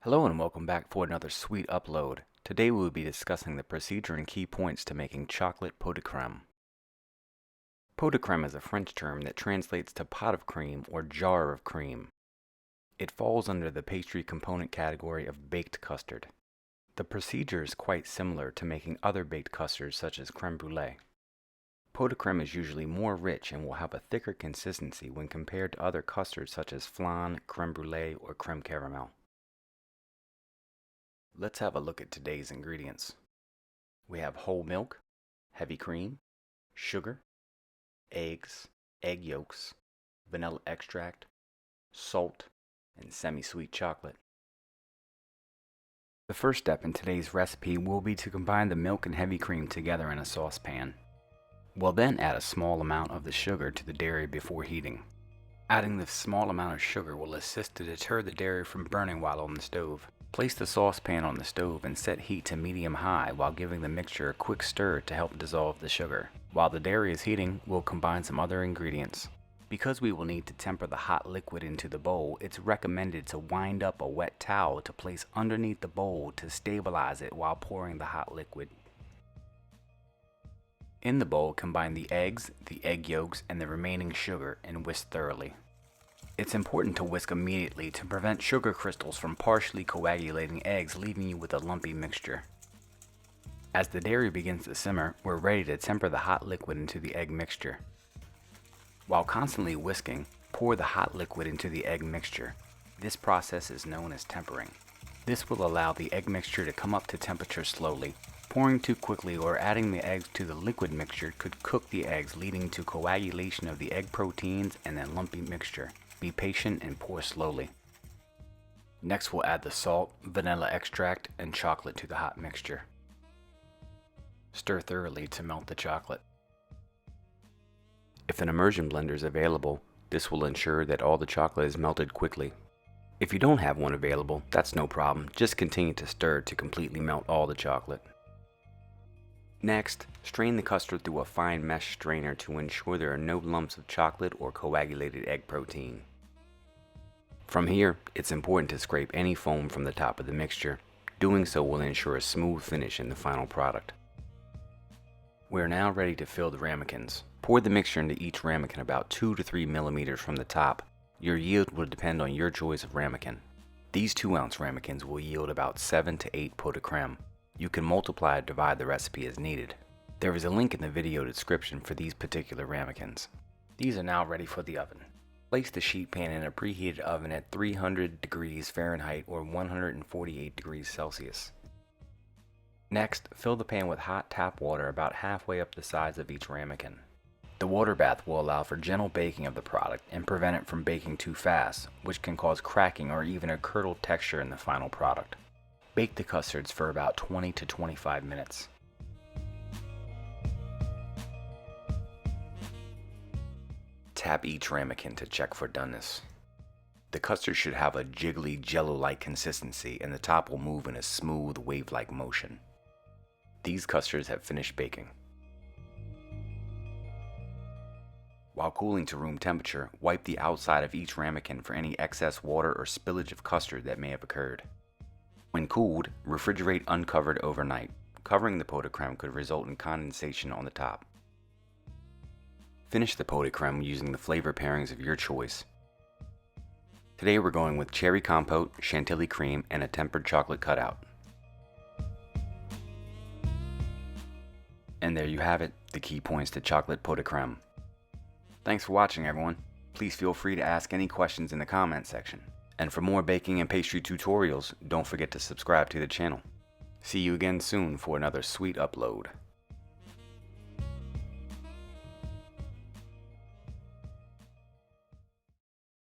Hello and welcome back for another sweet upload. Today we will be discussing the procedure and key points to making chocolate pot de crème. Pot de crème is a French term that translates to pot of cream or jar of cream. It falls under the pastry component category of baked custard. The procedure is quite similar to making other baked custards such as crème brûlée. Pot de crème is usually more rich and will have a thicker consistency when compared to other custards such as flan, crème brûlée, or crème caramel. Let's have a look at today's ingredients. We have whole milk, heavy cream, sugar, eggs, egg yolks, vanilla extract, salt, and semi-sweet chocolate. The first step in today's recipe will be to combine the milk and heavy cream together in a saucepan. We'll then add a small amount of the sugar to the dairy before heating. Adding this small amount of sugar will assist to deter the dairy from burning while on the stove. Place the saucepan on the stove and set heat to medium-high while giving the mixture a quick stir to help dissolve the sugar. While the dairy is heating, we'll combine some other ingredients. Because we will need to temper the hot liquid into the bowl, it's recommended to wind up a wet towel to place underneath the bowl to stabilize it while pouring the hot liquid. In the bowl, combine the eggs, the egg yolks, and the remaining sugar and whisk thoroughly. It's important to whisk immediately to prevent sugar crystals from partially coagulating eggs, leaving you with a lumpy mixture. As the dairy begins to simmer, we're ready to temper the hot liquid into the egg mixture. While constantly whisking, pour the hot liquid into the egg mixture. This process is known as tempering. This will allow the egg mixture to come up to temperature slowly. Pouring too quickly or adding the eggs to the liquid mixture could cook the eggs, leading to coagulation of the egg proteins and a lumpy mixture. Be patient and pour slowly. Next, we'll add the salt, vanilla extract, and chocolate to the hot mixture. Stir thoroughly to melt the chocolate. If an immersion blender is available, this will ensure that all the chocolate is melted quickly. If you don't have one available, that's no problem. Just continue to stir to completely melt all the chocolate. Next, strain the custard through a fine mesh strainer to ensure there are no lumps of chocolate or coagulated egg protein. From here, it's important to scrape any foam from the top of the mixture. Doing so will ensure a smooth finish in the final product. We are now ready to fill the ramekins. Pour the mixture into each ramekin about 2 to 3 millimeters from the top. Your yield will depend on your choice of ramekin. These 2-ounce ramekins will yield about 7 to 8 pot de crème. You can multiply or divide the recipe as needed. There is a link in the video description for these particular ramekins. These are now ready for the oven. Place the sheet pan in a preheated oven at 300 degrees Fahrenheit or 148 degrees Celsius. Next, fill the pan with hot tap water about halfway up the sides of each ramekin. The water bath will allow for gentle baking of the product and prevent it from baking too fast, which can cause cracking or even a curdled texture in the final product. Bake the custards for about 20 to 25 minutes. Tap each ramekin to check for doneness. The custard should have a jiggly, jello-like consistency and the top will move in a smooth, wave-like motion. These custards have finished baking. While cooling to room temperature, wipe the outside of each ramekin for any excess water or spillage of custard that may have occurred. When cooled, refrigerate uncovered overnight. Covering the pot de crème could result in condensation on the top. Finish the pot de crème using the flavor pairings of your choice. Today we're going with cherry compote, chantilly cream, and a tempered chocolate cutout. And there you have it, the key points to chocolate pot de crème. Thanks for watching, everyone. Please feel free to ask any questions in the comment section. And for more baking and pastry tutorials, don't forget to subscribe to the channel. See you again soon for another sweet upload.